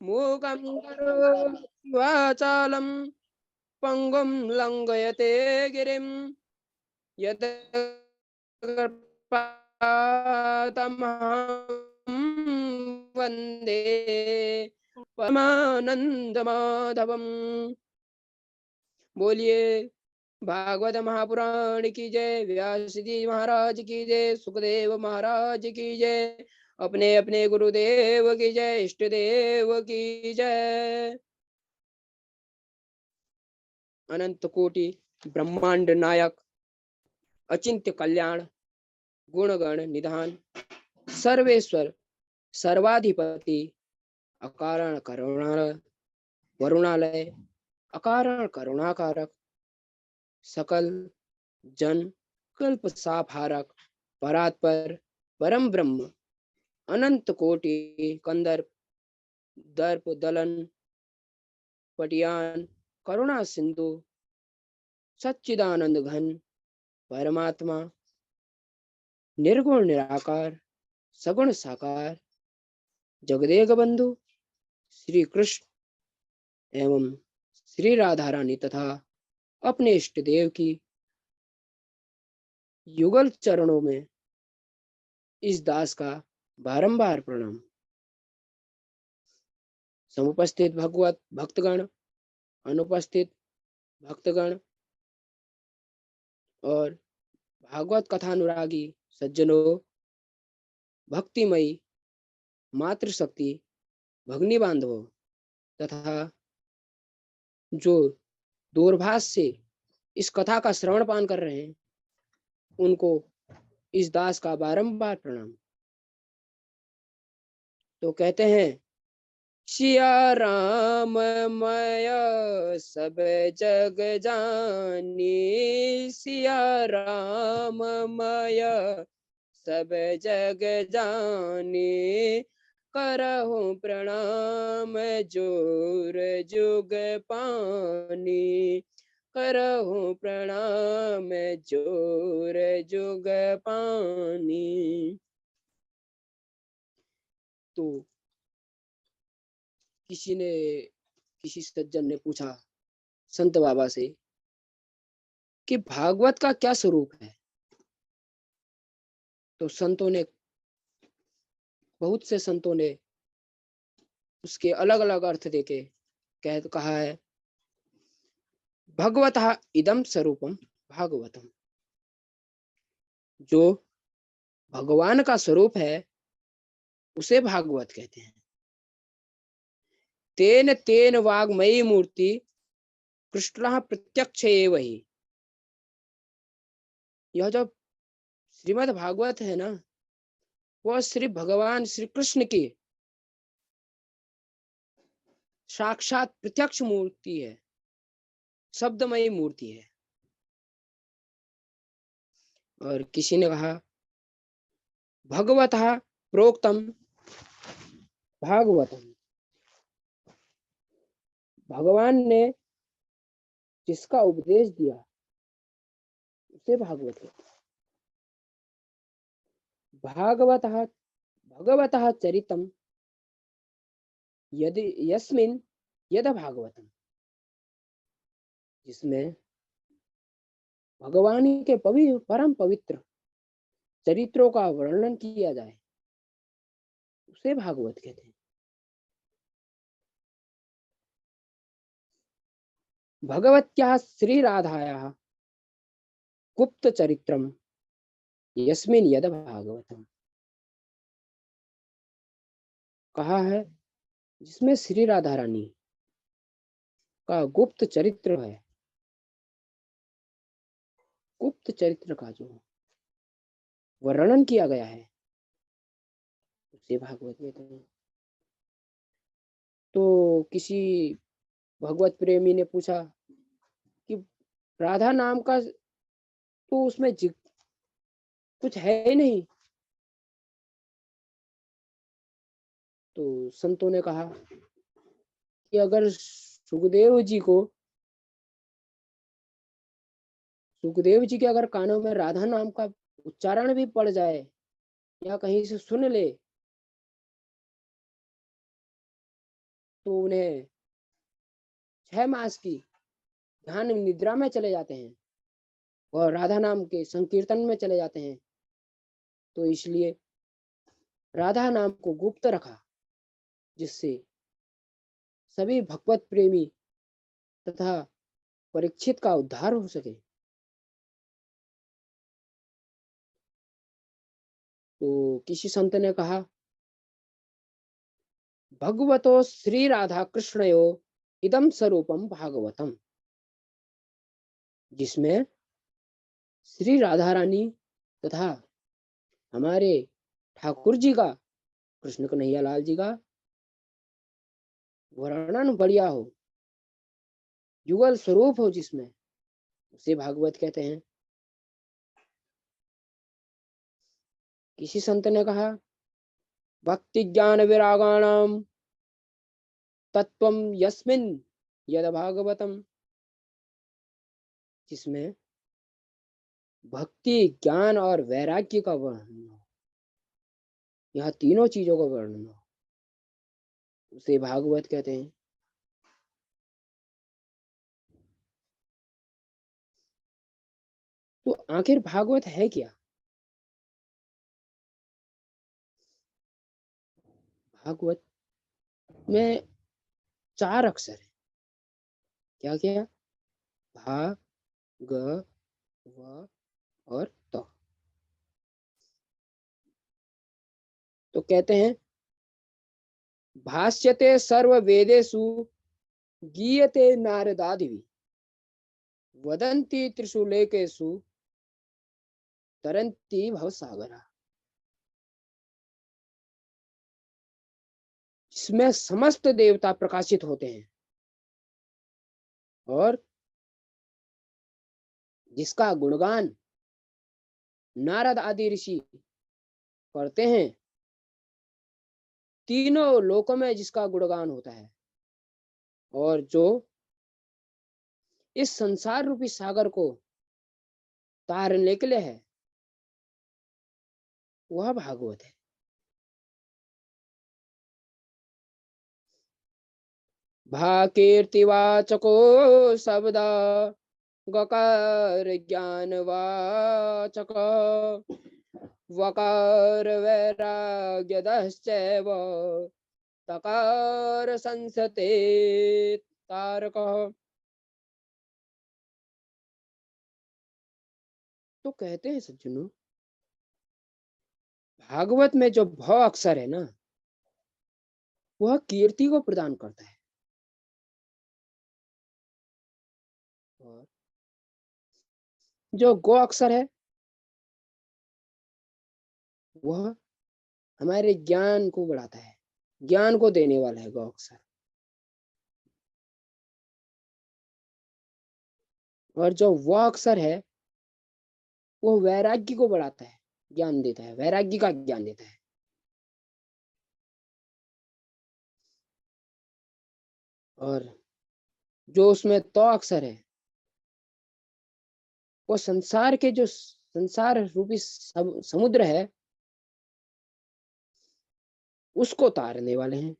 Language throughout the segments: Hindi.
मूकं करोति वाचालं पंगुं लंघयते गिरिं यत्कृपातमहं वन्दे परमानंदमाधवम्। बोलिए भागवत महापुराण की जय। व्यास जी महाराज की जय। सुखदेव महाराज की जय। अपने अपने गुरुदेव की जय। इष्ट देव की जय। अनंत कोटि ब्रह्मांड नायक अचिंत्य कल्याण गुणगण निधान सर्वेश्वर सर्वाधिपति अकारण करुणालय वरुणालय अकारण करुणाकारक सकल जन कल्प साफारक परात्पर परम ब्रह्म अनंत कोटि कंदर्प दर्प दलन पटियान करुणा सिंधु सच्चिदानंद घन परमात्मा निर्गुण निराकार सगुण साकार जगदेक बंधु श्री कृष्ण एवं श्री राधा रानी तथा अपने इष्ट देव की युगल चरणों में इस दास का बारंबार प्रणाम। समुपस्थित भगवत भक्तगण अनुपस्थित भक्तगण और भागवत कथानुरागी सज्जनों भक्तिमयी मातृशक्ति भगनी बांधवों तथा जो दूरभाष से इस कथा का श्रवण पान कर रहे हैं उनको इस दास का बारंबार प्रणाम। तो कहते हैं सिया राम मय सब जग जानी सिया राम मय सब जग जानी करहु प्रणाम जोर जुग पानी करहु प्रणाम जोर जुग पानी। तो किसी सज्जन ने पूछा संत बाबा से कि भागवत का क्या स्वरूप है। तो बहुत से संतों ने उसके अलग अलग अर्थ देके कहा है भगवतः इदम स्वरूपम भागवतम। जो भगवान का स्वरूप है उसे भागवत कहते हैं। तेन तेन वाग्मयी मूर्ति कृष्ण प्रत्यक्ष एव ही। यह जो श्रीमद् भागवत है ना वह श्री भगवान श्री कृष्ण की साक्षात प्रत्यक्ष मूर्ति है शब्दमयी मूर्ति है। और किसी ने कहा भगवतः प्रोक्तम भागवतम। भगवान ने जिसका उपदेश दिया उसे भागवत कहते हैं। भागवतः भगवतः चरितम यदि यस्मिन यद भागवतम। जिसमें भगवान के परम पवित्र चरित्रों का वर्णन किया जाए उसे भागवत कहते हैं। भगवत्याः श्री राधायाः गुप्त चरित्रम यस्मिन यद भागवतम। कहा है जिसमें श्री राधा रानी का गुप्त चरित्र है। गुप्त चरित्र का जो वर्णन किया गया है उसे भागवत कहते हैं। तो किसी भगवत प्रेमी ने पूछा कि राधा नाम का तो उसमें कुछ है ही नहीं। तो संतों ने कहा कि अगर सुखदेव जी के अगर कानों में राधा नाम का उच्चारण भी पड़ जाए या कहीं से सुन ले तो उन्हें 6 मास की ध्यान निद्रा में चले जाते हैं और राधा नाम के संकीर्तन में चले जाते हैं। तो इसलिए राधा नाम को गुप्त रखा, जिससे सभी भगवत प्रेमी तथा परीक्षित का उद्धार हो सके। तो किसी संत ने कहा, भगवतो श्री राधा कृष्णयो इदम स्वरूपम भागवतम, जिसमें श्री राधा रानी तथा हमारे ठाकुर जी का, कृष्ण कन्हैया लाल जी का वर्णन बढ़िया हो, युगल स्वरूप हो, जिसमें उसे भागवत कहते हैं। किसी संत ने कहा, भक्ति ज्ञान विरागाणाम तत्वम यस्मिन यद भागवतम, जिसमें भक्ति ज्ञान और वैराग्य का वर्णन हो, यह तीनों चीजों का वर्णन हो, उसे भागवत कहते हैं। तो आखिर भागवत है क्या? भागवत में 4 अक्षर है। क्या क्या? भा, ग, व और त। तो कहते हैं, भाष्यते सर्व वेदेषु गीयते नारदादिवि वदन्ति त्रिषु लोकेषु तरन्ति भवसागरा। इसमें समस्त देवता प्रकाशित होते हैं और जिसका गुणगान नारद आदि ऋषि करते हैं, तीनों लोकों में जिसका गुणगान होता है, और जो इस संसार रूपी सागर को तारने के लिए है, वह भागवत है। भा कीर्तिवाचको शब्द गकार ज्ञानवाचक वकार वैराग्यदश्चैव तकार संसते तारक। तो कहते हैं सज्जनों, भागवत में जो भ अक्षर है ना, वह कीर्ति को प्रदान करता है, और जो गो अक्षर है, वह हमारे ज्ञान को बढ़ाता है, ज्ञान को देने वाला है गो अक्षर। और जो वह अक्षर है, वो वैराग्य को बढ़ाता है, ज्ञान देता है, वैराग्य का ज्ञान देता है। और जो उसमें तो अक्षर है, वो संसार के जो संसार रूपी समुद्र है, उसको तारने वाले हैं।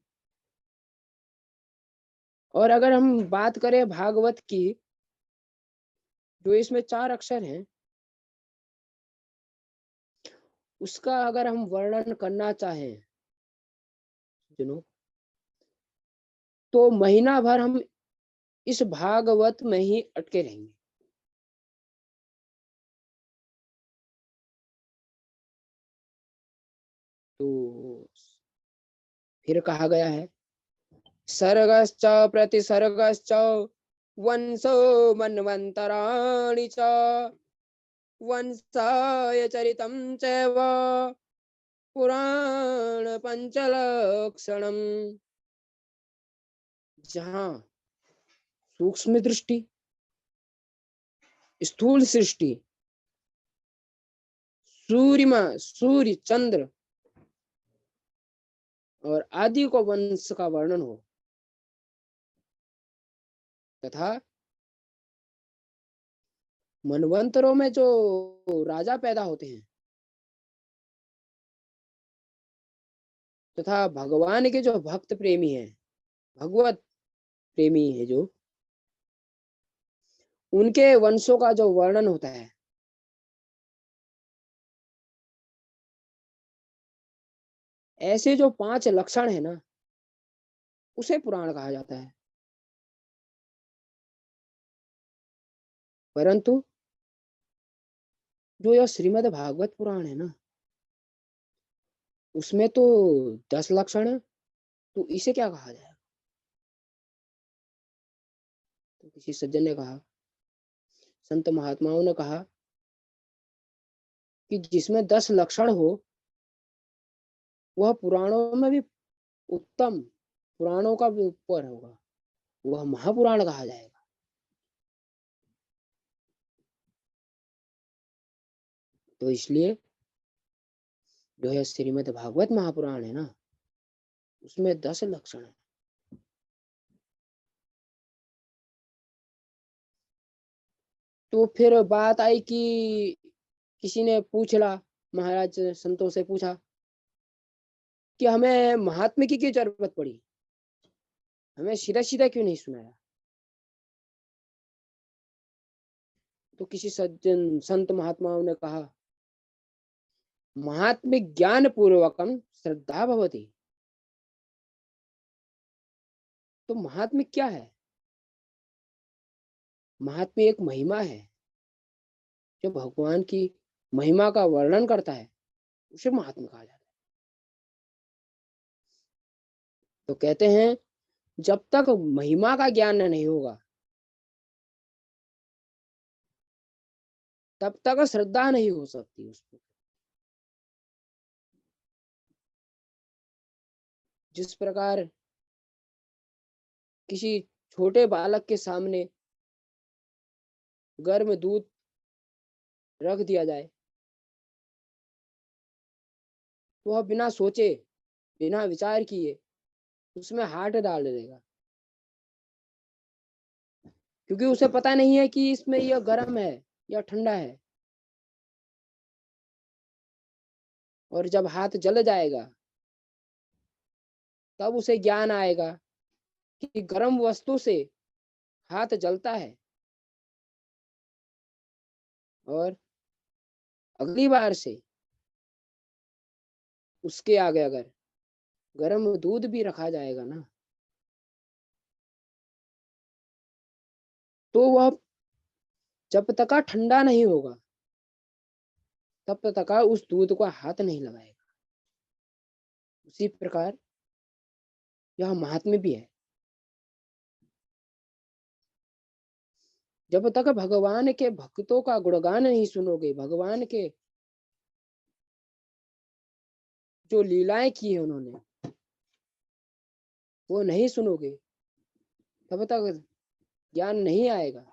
और अगर हम बात करें भागवत की, जो इसमें 4 अक्षर हैं, उसका अगर हम वर्णन करना चाहें सुनो, तो महीना भर हम इस भागवत में ही अटके रहेंगे। तो फिर कहा गया है, सर्गश्च प्रतिसर्गश्च वंशो मन्वन्तराणि च वंशाय चरितं चैव पुराण पंचलक्षणम। जहाँ सूक्ष्म दृष्टि, स्थूल सृष्टि, सूर्य चंद्र और आदि को वंश का वर्णन हो, तथा मनवंतरों में जो राजा पैदा होते हैं, तथा भगवान के जो भक्त प्रेमी हैं, भगवत प्रेमी है जो, उनके वंशों का जो वर्णन होता है, ऐसे जो 5 लक्षण है ना, उसे पुराण कहा जाता है। परंतु जो यह श्रीमद् भागवत पुराण है ना, उसमें तो 10 लक्षण है, तो इसे क्या कहा जाए? तो किसी सज्जन ने कहा, संत महात्माओं ने कहा कि जिसमें 10 लक्षण हो, वह पुराणों में भी उत्तम, पुराणों का भी ऊपर होगा, वह महापुराण कहा जाएगा। तो इसलिए जो है श्रीमद् भागवत महापुराण है ना, उसमें 10 लक्षण है। तो फिर बात आई कि किसी ने पूछा, महाराज संतों से पूछा कि हमें महात्म्य की क्यों जरूरत पड़ी, हमें सीधा सीधा क्यों नहीं सुनाया? तो किसी सज्जन संत महात्माओं ने कहा, महात्म्य ज्ञान पूर्वकम श्रद्धा भवति। तो महात्म्य क्या है? महात्म्य एक महिमा है, जो भगवान की महिमा का वर्णन करता है, उसे महात्म्य कहा जाता है। तो कहते हैं, जब तक महिमा का ज्ञान नहीं होगा, तब तक श्रद्धा नहीं हो सकती उसको। जिस प्रकार किसी छोटे बालक के सामने गर्म दूध रख दिया जाए, तो वह बिना सोचे, बिना विचार किए उसमें हाथ डाल देगा, क्योंकि उसे पता नहीं है कि इसमें यह गर्म है या ठंडा है। और जब हाथ जल जाएगा, तब उसे ज्ञान आएगा कि गर्म वस्तु से हाथ जलता है, और अगली बार से उसके आगे अगर गर्म दूध भी रखा जाएगा ना, तो वह जब तक ठंडा नहीं होगा, तब तक उस दूध को हाथ नहीं लगाएगा। उसी प्रकार यह महात्म्य भी है। जब तक भगवान के भक्तों का गुणगान नहीं सुनोगे, भगवान के जो लीलाएं की है उन्होंने, वो नहीं सुनोगे, तब तक ज्ञान नहीं आएगा,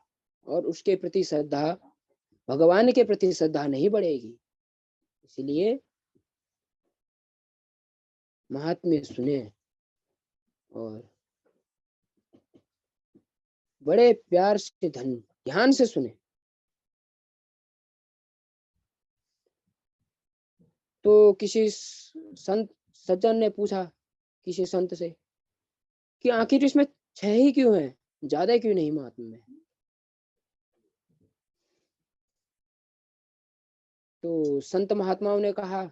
और उसके प्रति श्रद्धा, भगवान के प्रति श्रद्धा नहीं बढ़ेगी। इसलिए महात्म्य सुने और बड़े प्यार से, ध्यान से सुने। तो किसी संत सज्जन ने पूछा किसी संत से कि आखिर इसमें 6 ही क्यों है, ज्यादा क्यों नहीं महात्म्य में? तो संत महात्माओं ने कहा,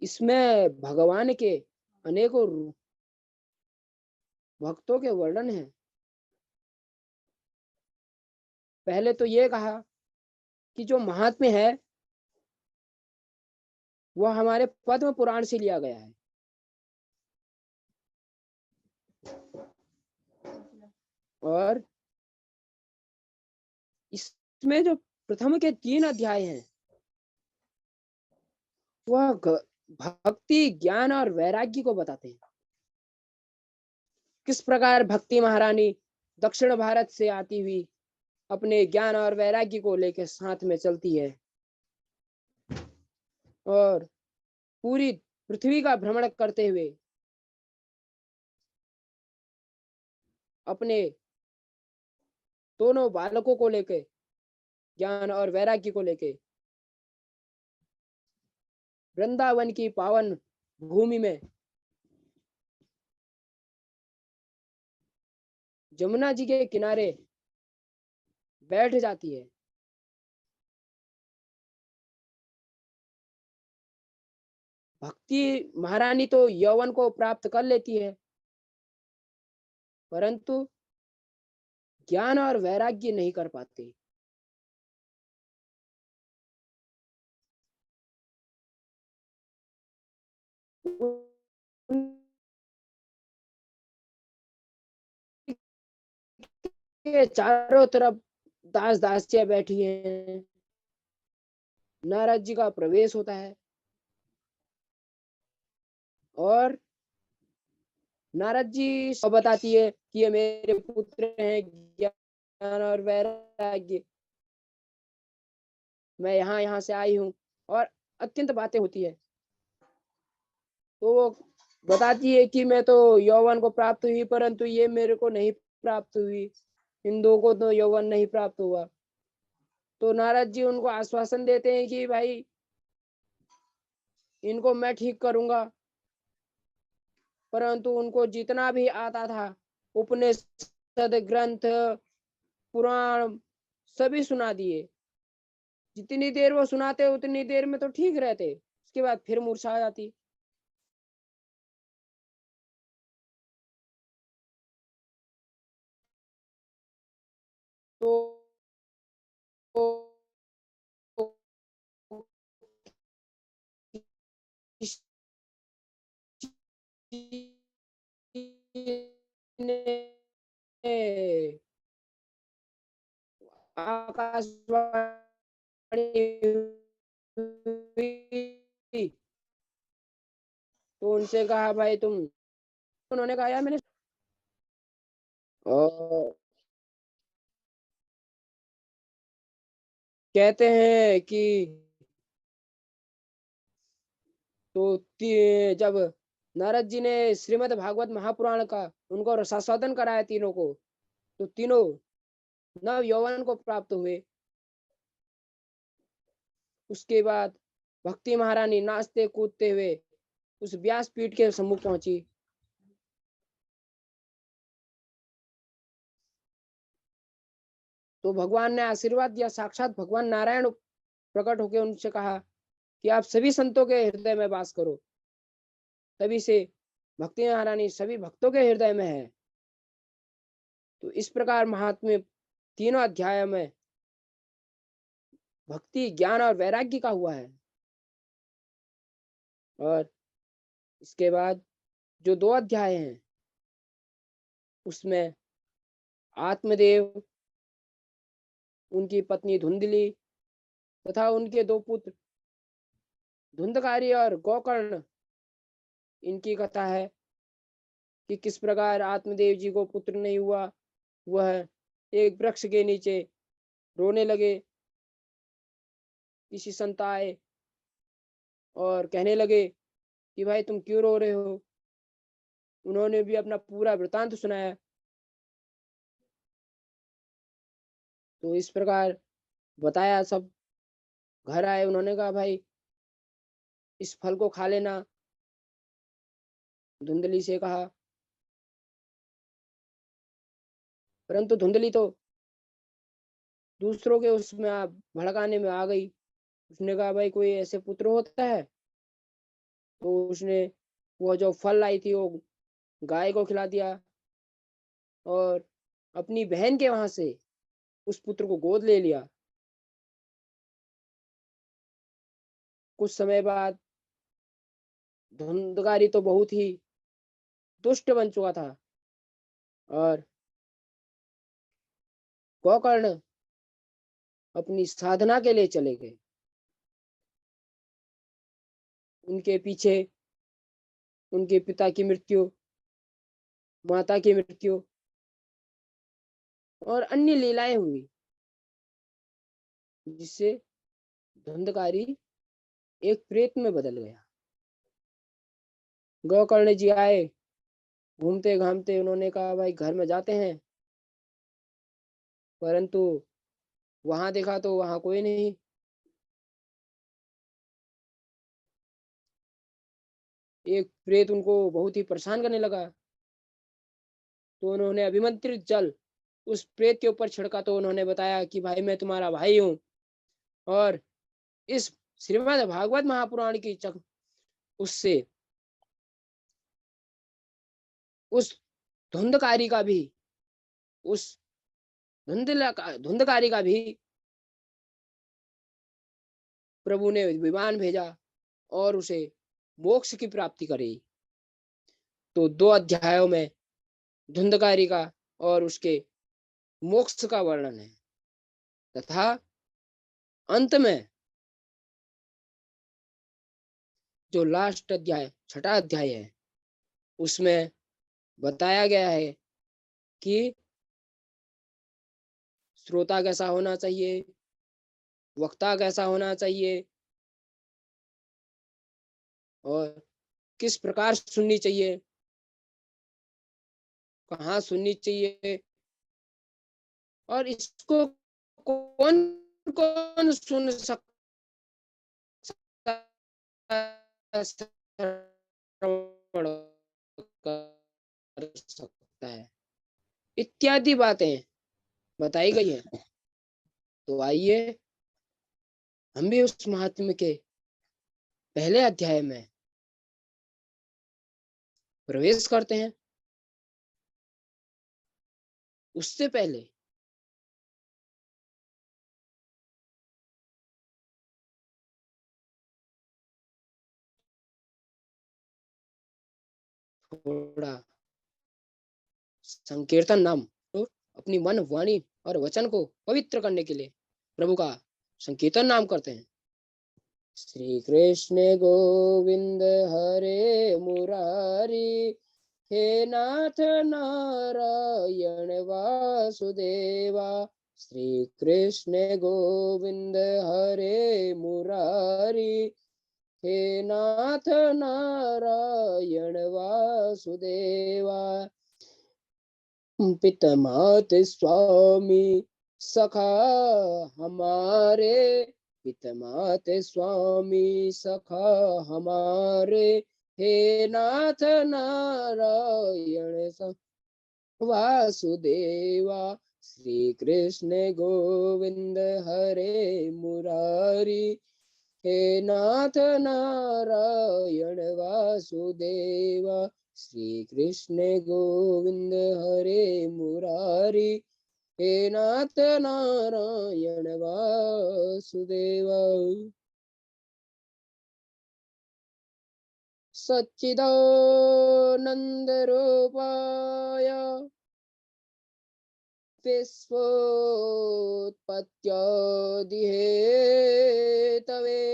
इसमें भगवान के अनेकों भक्तों के वर्णन है। पहले तो ये कहा कि जो महात्म्य है, वह हमारे पद्म पुराण से लिया गया है। और इसमें जो प्रथम के 3 अध्याय हैं, वह भक्ति, ज्ञान और वैराग्य को बताते हैं। किस प्रकार भक्ति महारानी दक्षिण भारत से आती हुई अपने ज्ञान और वैराग्य को लेकर साथ में चलती है, और पूरी पृथ्वी का भ्रमण करते हुए अपने दोनों बालकों को लेकर, ज्ञान और वैराग्य को लेकर, वृंदावन की पावन भूमि में जमुना जी के किनारे बैठ जाती है। भक्ति महारानी तो यौवन को प्राप्त कर लेती है, परंतु ज्ञान और वैराग्य नहीं कर पाती। उनके चारों तरफ दास दासियां बैठी हैं। नारद जी का प्रवेश होता है और नारद जी सब बताती है कि ये मेरे पुत्र हैं, ज्ञान और वैराग्य, मैं यहाँ यहाँ से आई हूँ, और अत्यंत बातें होती है। तो वो बताती है कि मैं तो यौवन को प्राप्त हुई, परंतु ये मेरे को नहीं प्राप्त हुई, इन दो को तो यौवन नहीं प्राप्त हुआ। तो नारद जी उनको आश्वासन देते हैं कि भाई इनको मैं ठीक करूंगा। परंतु उनको जितना भी आता था, उपनिषद ग्रंथ, पुराण, सभी सुना दिए। जितनी देर वो सुनाते उतनी देर में तो ठीक रहते, उसके बाद फिर मूर्छा आ जाती। तो आकाशवाणी हुई, तो उनसे कहा भाई तुम, उन्होंने कहा यार मैंने, और कहते हैं कि तो जब नारद जी ने श्रीमद् भागवत महापुराण का उनको रसास्वादन कराया तीनों को, तो तीनों नव यौवन को प्राप्त हुए। उसके बाद भक्ति महारानी नाचते कूदते हुए उस व्यास पीठ के सम्मुख पहुंची। तो भगवान ने आशीर्वाद दिया, साक्षात भगवान नारायण प्रकट होकर उनसे कहा कि आप सभी संतों के हृदय में वास करो। तभी से भक्ति महारानी सभी भक्तों के हृदय में है। तो इस प्रकार महात्म्य तीनों अध्याय में भक्ति, ज्ञान और वैराग्य का हुआ है। और इसके बाद जो दो अध्याय हैं उसमें आत्मदेव, उनकी पत्नी धुंधली तथा उनके दो पुत्र धुंधकारी और गोकर्ण, इनकी कथा है कि किस प्रकार आत्मदेव जी को पुत्र नहीं हुआ। वह एक वृक्ष के नीचे रोने लगे। किसी संत आए और कहने लगे कि भाई तुम क्यों रो रहे हो। उन्होंने भी अपना पूरा वृतांत सुनाया। तो इस प्रकार बताया सब। घर आए, उन्होंने कहा भाई इस फल को खा लेना। धुंधली से कहा, परंतु धुंधली तो दूसरों के उसमें भड़काने में आ गई। उसने कहा भाई कोई ऐसे पुत्र होता है। तो उसने वो जो फल लाई थी वो गाय को खिला दिया और अपनी बहन के वहां से उस पुत्र को गोद ले लिया। कुछ समय बाद धुंधकारी तो बहुत ही दुष्ट बन चुका था और गोकर्ण अपनी साधना के लिए चले गए। उनके पीछे उनके पिता की मृत्यु, माता की मृत्यु और अन्य लीलाएं हुई, जिससे धुंधकारी एक प्रेत में बदल गया। गोकर्ण जी आए, घूमते घामते उन्होंने कहा भाई घर में जाते हैं। परंतु वहां देखा तो वहां कोई नहीं। एक प्रेत उनको बहुत ही परेशान करने लगा। तो उन्होंने अभिमंत्रित जल उस प्रेत के ऊपर छिड़का, तो उन्होंने बताया कि भाई मैं तुम्हारा भाई हूँ, और इस श्रीमद् भागवत महापुराण की उससे उस धुंधकारी का भी उस धुंधकारी का भी प्रभु ने विमान भेजा और उसे मोक्ष की प्राप्ति करी। तो 2 अध्यायों में धुंधकारी का और उसके मोक्ष का वर्णन है, तथा अंत में जो लास्ट अध्याय, छठा अध्याय है, उसमें बताया गया है कि श्रोता कैसा होना चाहिए, वक्ता कैसा होना चाहिए, और किस प्रकार सुननी चाहिए, कहाँ सुननी चाहिए, और इसको कौन कौन सुन सकता है, श्रवण कर सकता है, इत्यादि बातें बताई गई है। तो आइए हम भी उस महात्म्य के पहले अध्याय में प्रवेश करते हैं। उससे पहले थोड़ा संकीर्तन नाम, तो अपनी मन, वाणी और वचन को पवित्र करने के लिए प्रभु का संकीर्तन नाम करते हैं। श्री कृष्ण गोविंद हरे मुरारी, हे नाथ नारायण वासुदेवा। श्री कृष्ण गोविंद हरे मुरारी, हे नाथ नारायण वासुदेवा। पितमात स्वामी सखा हमारे, पितमात स्वामी सखा हमारे, हे नाथ नारायण वासुदेवा। श्री कृष्ण गोविंद हरे मुरारी, हे नाथ नारायण वासुदेवा। श्री कृष्ण गोविंद हरे मुरारी, हे नाथ नारायण वासुदेवा। सच्चिदानंद रूपाय विश्वोत्पत्त्यादिहेतवे,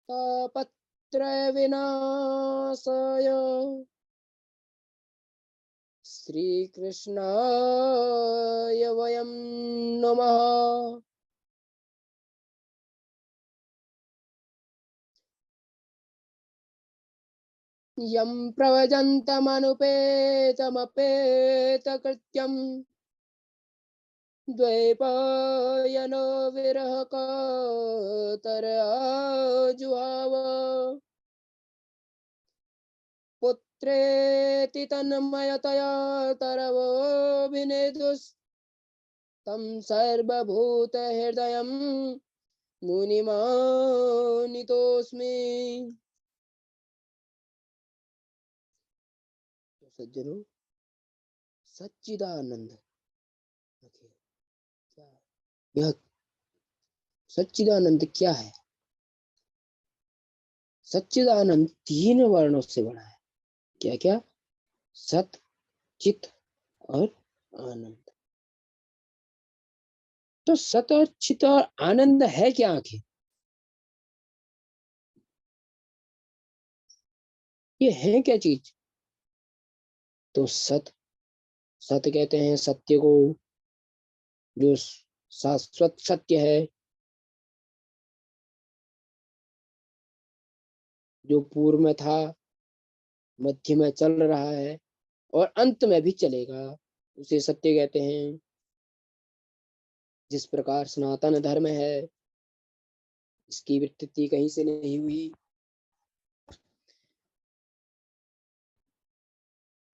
तापत्रय विनाशाय श्रीकृष्णाय वयं नमः। यं प्रव्रजन्तमनुपेतमपेतकृत्यम्, द्वैपायनो विरहकातर पुत्रेति तन्मयतया तरवोऽभिनेदुस्तं सर्वभूतहृदयं मुनिमानितोऽस्मि। तो सज्जनों, सच्चिदानंद क्या, यह सच्चिदानंद क्या है? सच्चिदानंद 3 वर्णों से बना है। क्या क्या? सत, चित और आनंद। तो सत और चित और आनंद है क्या आखिर? ये है क्या चीज? तो सत, सत्य कहते हैं सत्य को, जो शाश्वत सत्य है, जो पूर्व में था, मध्य में चल रहा है और अंत में भी चलेगा, उसे सत्य कहते हैं। जिस प्रकार सनातन धर्म है, इसकी व्युत्पत्ति कहीं से नहीं हुई,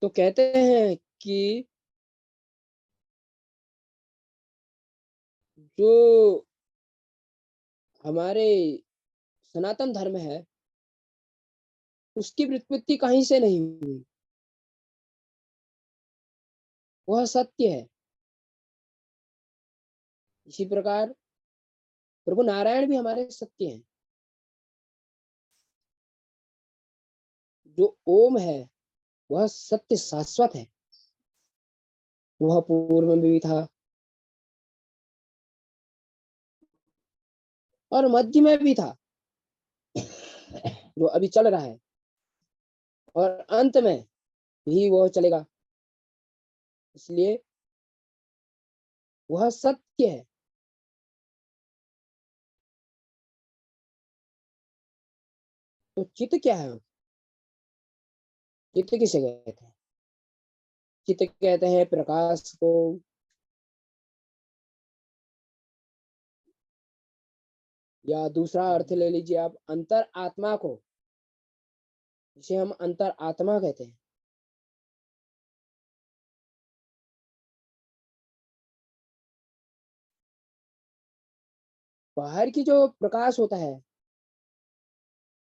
तो कहते हैं कि जो हमारे सनातन धर्म है उसकी व्युत्पत्ति कहीं से नहीं हुई, वह सत्य है। इसी प्रकार प्रभु नारायण भी हमारे सत्य हैं। जो ओम है वह सत्य शाश्वत है, वह पूर्व में भी था और मध्य में भी था, जो अभी चल रहा है, और अंत में भी वह चलेगा। इसलिए वह सत्य है। तो चित्त क्या है? चित्त किसे कहते हैं? चित्त कहते हैं प्रकाश को, या दूसरा अर्थ ले लीजिए आप अंतर आत्मा को, जिसे हम अंतर आत्मा कहते हैं। बाहर की जो प्रकाश होता है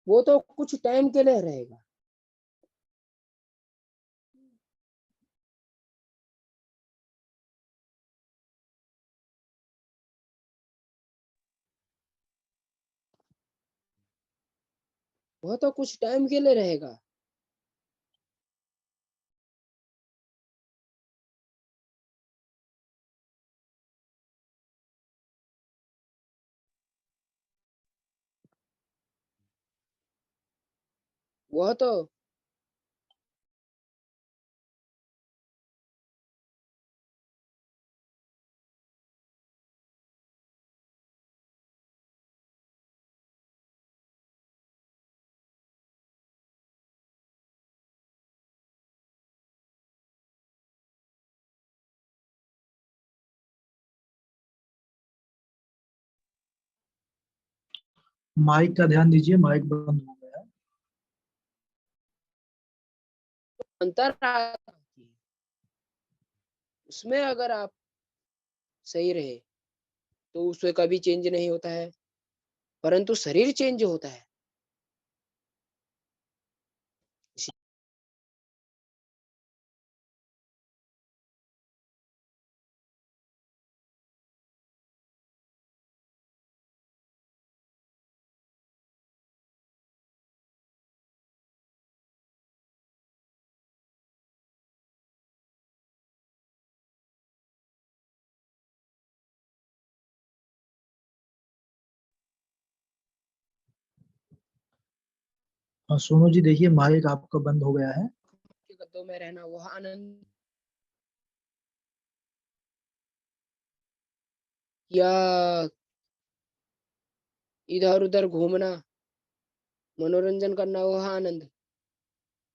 वो तो कुछ टाइम के लिए रहेगा, वह तो कुछ टाइम के लिए रहेगा। वह तो माइक का ध्यान दीजिए, माइक बंद हो गया है। अंतर आत्मा है। उसमें अगर आप सही रहे तो उसमें कभी चेंज नहीं होता है, परंतु शरीर चेंज होता है। हाँ सोनू जी देखिए, माइक आपका बंद हो गया है। के गद्दों में रहना वह आनंद, या इधर उधर घूमना, मनोरंजन करना, वह आनंद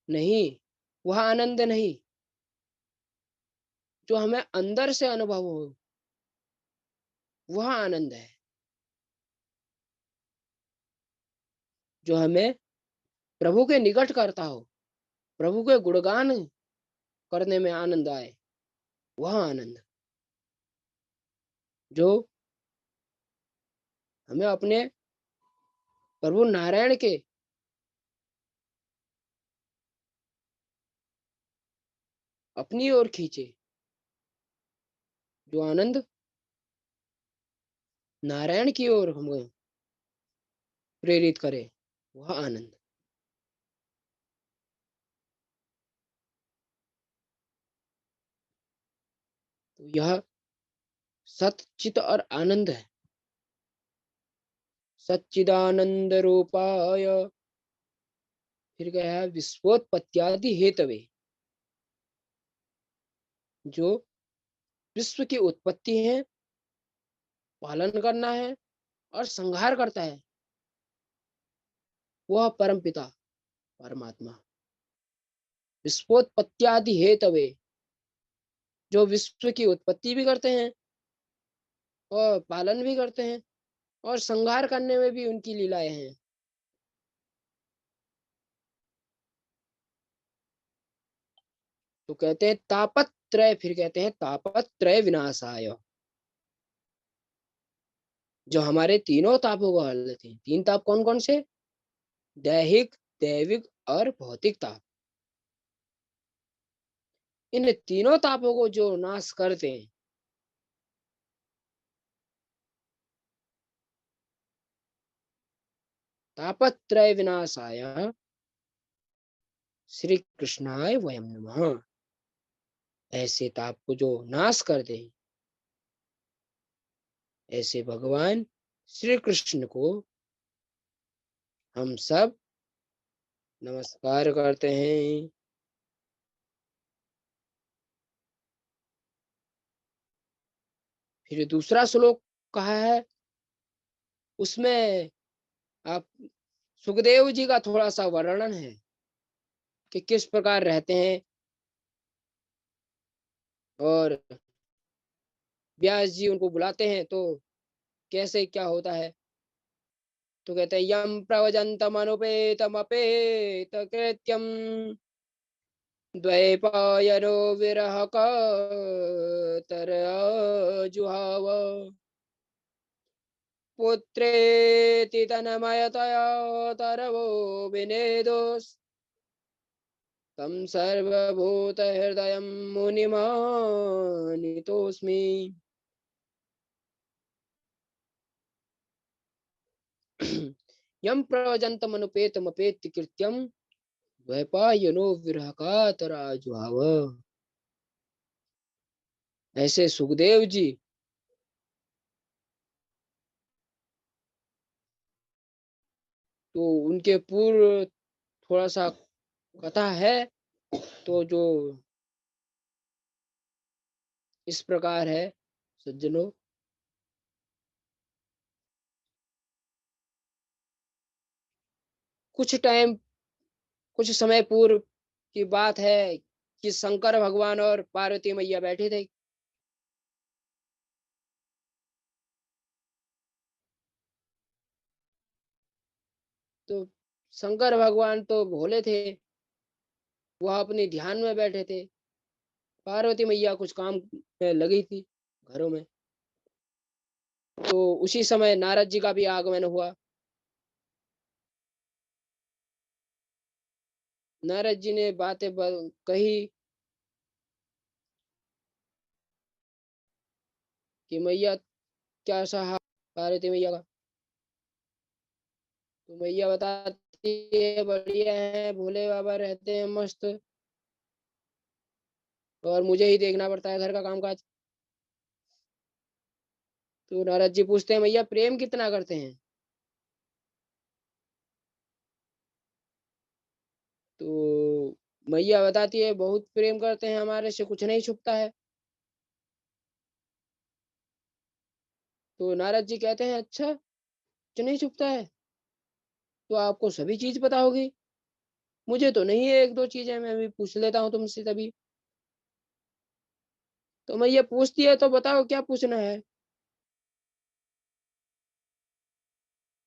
नहीं। वह आनंद नहीं जो हमें अंदर से अनुभव हो, वह आनंद है। जो हमें प्रभु के निकट करता हो, प्रभु के गुणगान करने में आनंद आए, वह आनंद। जो हमें अपने प्रभु नारायण के अपनी ओर खींचे, जो आनंद नारायण की ओर हमें प्रेरित करे, वह आनंद। तो यह सच्चित और आनंद है। सच्चिदानंद रूपाय, फिर क्या है, विश्वोत्पत्त्यादि हेतवे। जो विश्व की उत्पत्ति है, पालन करना है और संहार करता है, वह परम पिता परमात्मा। विश्वोत्पत्त्यादि हेतवे, जो विश्व की उत्पत्ति भी करते हैं और पालन भी करते हैं और संहार करने में भी उनकी लीलाएं हैं। तो कहते हैं तापत्रय, फिर कहते हैं तापत्रय विनाशाय। जो हमारे तीनों तापों को हर लेते हैं। तीन ताप कौन कौन से? दैहिक, दैविक और भौतिक ताप। इन तीनों तापों को जो नाश करते हैं, तापत्रय विनाशाय श्री कृष्णाय वयम नमः। ऐसे ताप को जो नाश कर दे, ऐसे भगवान श्री कृष्ण को हम सब नमस्कार करते हैं। फिर दूसरा श्लोक कहा है, उसमें आप सुखदेव जी का थोड़ा सा वर्णन है कि किस प्रकार रहते हैं और व्यास जी उनको बुलाते हैं तो कैसे क्या होता है। तो कहते हैं यम प्रवजंतमनुपेतमपेत कृत्यम द्वैपायनो विरह जुहाव पुत्रेति तन्मयतया तरवो विनेदोस् तं सर्वभूतहृदयं मुनिमानितोऽस्मि। यम प्रवजंतमनुपेतमपेत्य कृत्यम द्वैपायनो विरह जुहाव। ऐसे सुखदेव जी तो उनके पूर्व थोड़ा सा कथा है, तो जो इस प्रकार है सज्जनों। कुछ टाइम, कुछ समय पूर्व की बात है कि शंकर भगवान और पार्वती मैया बैठे थे। तो शंकर भगवान तो भोले थे, वह अपने ध्यान में बैठे थे। पार्वती मैया कुछ काम में लगी थी घरों में। तो उसी समय नारद जी का भी आगमन हुआ। नारद जी ने बातें कही कि मैया क्या सहा पार्वती मैया का। तो मैया बताती है बढ़िया है, भोले बाबा रहते हैं मस्त, और मुझे ही देखना पड़ता है घर का काम काज। तो नारद जी पूछते हैं मैया प्रेम कितना करते हैं? तो मैया बताती है बहुत प्रेम करते हैं, हमारे से कुछ नहीं छुपता है। तो नारद जी कहते हैं अच्छा, कुछ नहीं छुपता है तो आपको सभी चीज पता होगी, मुझे तो नहीं है, एक दो चीजें मैं भी पूछ लेता हूँ तुमसे तभी। तो मैया पूछती है तो बताओ क्या पूछना है।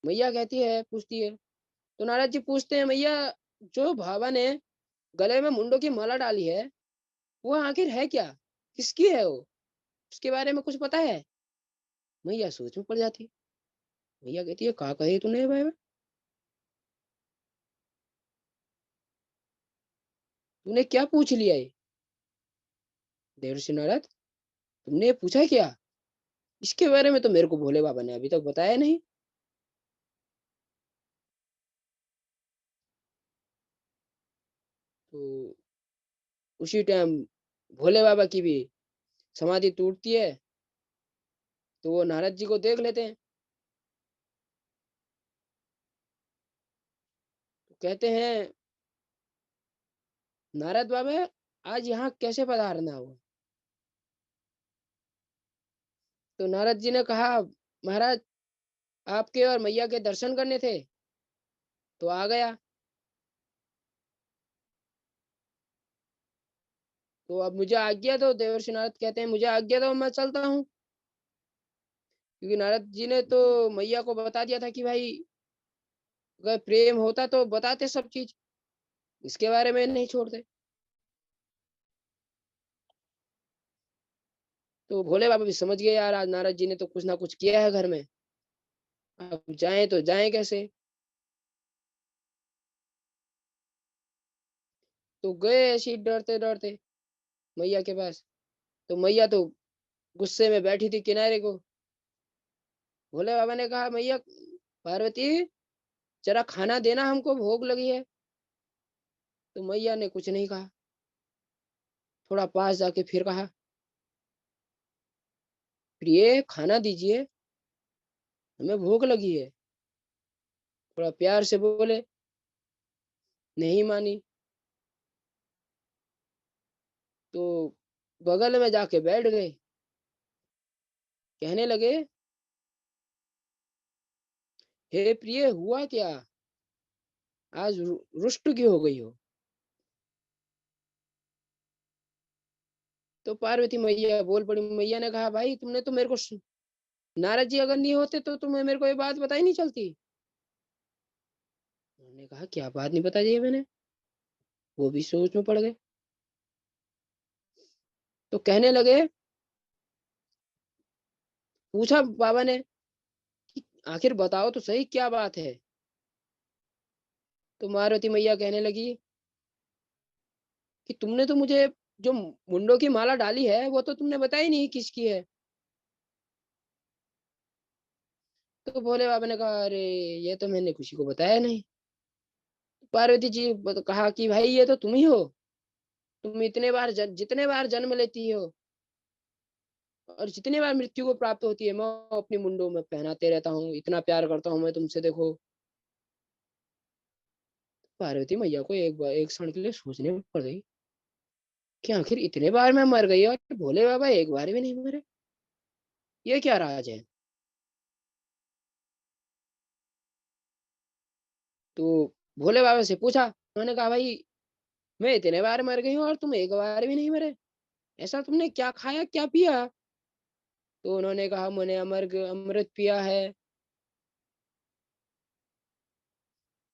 मैया कहती है, पूछती है। तो नारद जी पूछते हैं मैया, जो बाबा ने गले में मुंडों की माला डाली है वो आखिर है क्या, किसकी है वो, उसके बारे में कुछ पता है? मैया सोच में पड़ जाती है। मैया कहती है कहा कहे तूने भाई, तूने क्या पूछ लिया है देवर्षि नारद, तुमने ये पूछा क्या? इसके बारे में तो मेरे को भोले बाबा ने अभी तक बताया नहीं। तो उसी टाइम भोले बाबा की भी समाधि टूटती है, तो वो नारद जी को देख लेते हैं। तो कहते हैं नारद बाबा आज यहाँ कैसे पधारना हुआ? तो नारद जी ने कहा महाराज आपके और मैया के दर्शन करने थे तो आ गया। तो अब मुझे आज्ञा दो, देवर्षि नारद कहते हैं मुझे आज्ञा दो, मैं चलता हूँ। क्योंकि नारद जी ने तो मैया को बता दिया था कि भाई अगर प्रेम होता तो बताते सब चीज, इसके बारे में नहीं छोड़ते। तो भोले बाबा भी समझ गए यार आज नारद जी ने तो कुछ ना कुछ किया है घर में, अब जाएं तो जाएं कैसे। तो गए ऐसे ही डरते डरते मैया के पास। तो मैया तो गुस्से में बैठी थी किनारे को। भोले बाबा ने कहा मैया पार्वती जरा खाना देना, हमको भूख लगी है। तो मैया ने कुछ नहीं कहा, थोड़ा पास जाके फिर कहा प्रिय खाना दीजिए, हमें भूख लगी है। थोड़ा प्यार से बोले, नहीं मानी। तो बगल में जाके बैठ गए, कहने लगे हे प्रिय हुआ क्या, आज रुष्ट क्यों हो गई हो। तो पार्वती मैया बोल पड़ी, मैया ने कहा भाई तुमने तो मेरे को नारद जी अगर नहीं होते तो तुम्हें मेरे को ये बात बताई नहीं चलती। उन्होंने कहा क्या बात नहीं बताई मैंने। वो भी सोच में पड़ गए। तो कहने लगे, पूछा बाबा ने कि आखिर बताओ तो सही क्या बात है। तो पार्वती मैया कहने लगी कि तुमने तो मुझे जो मुंडों की माला डाली है वो तो तुमने बताई नहीं किसकी है। तो भोले बाबा ने कहा अरे ये तो मैंने किसी को बताया नहीं। पार्वती जी कहा कि भाई ये तो तुम ही हो, तुम इतने बार जितने बार जन्म लेती हो और जितने बार मृत्यु को प्राप्त होती है मैं अपनी मुंडों में पहनाते रहता हूँ, इतना प्यार करता हूँ मैं तुमसे देखो। पार्वती मैया को एक बार एक क्षण के लिए सोचने में पड़ गई कि आखिर इतने बार मैं मर गई और भोले बाबा एक बार भी नहीं मरे, ये क्या राज है। तो भोले बाबा से पूछा, उन्होंने कहा भाई मैं इतने बार मर गई हूँ और तुम एक बार भी नहीं मरे, ऐसा तुमने क्या खाया क्या पिया। तो उन्होंने कहा मैंने अमृत अमृत पिया है।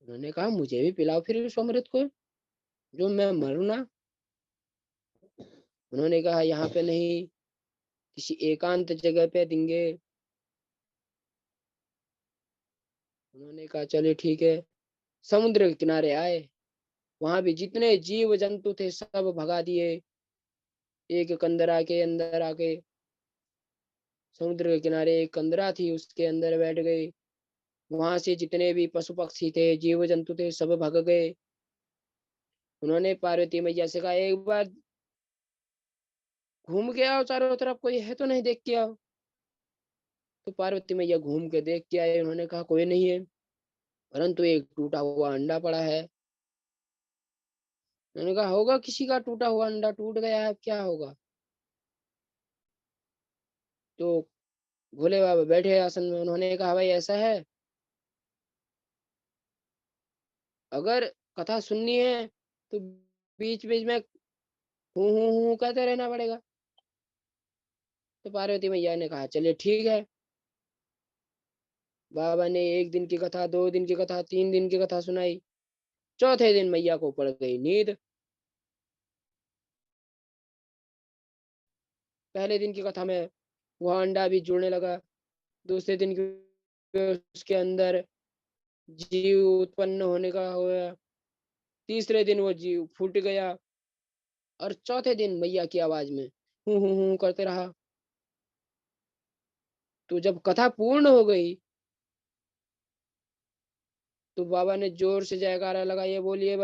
उन्होंने कहा मुझे भी पिलाओ फिर उस अमृत को, जो मैं मरूं ना। उन्होंने कहा यहाँ पे नहीं, किसी एकांत जगह पे देंगे। उन्होंने कहा चलिए ठीक है। समुद्र के किनारे आए, वहां भी जितने जीव जंतु थे सब भगा दिए। एक कंदरा के अंदर आके, समुद्र के किनारे एक कंदरा थी उसके अंदर बैठ गए। वहां से जितने भी पशु पक्षी थे जीव जंतु थे सब भग गए। उन्होंने पार्वती मैया से कहा एक बार घूम के आओ चारों तरफ, कोई है तो नहीं देख के आओ। तो पार्वती मैया घूम के देख के आए, उन्होंने कहा कोई नहीं है, परंतु एक टूटा हुआ अंडा पड़ा है। उन्होंने कहा होगा किसी का टूटा हुआ अंडा टूट गया है, क्या होगा। तो भोले बाबा बैठे आसन में, उन्होंने कहा भाई ऐसा है, अगर कथा सुननी है तो बीच बीच में हूँ कहते रहना पड़ेगा। तो पार्वती मैया ने कहा चलिए ठीक है। बाबा ने एक दिन की कथा, 2 दिन की कथा, 3 दिन की कथा सुनाई। चौथे दिन मैया को पड़ गई नींद। पहले दिन की कथा में वह अंडा भी जुड़ने लगा, दूसरे दिन उसके अंदर जीव उत्पन्न होने का हुआ, तीसरे दिन वो जीव फूट गया और चौथे दिन मैया की आवाज में हूँ करते रहा। तो जब कथा पूर्ण हो गई तो बाबा ने जोर से जयकारा लगाया, बोलिए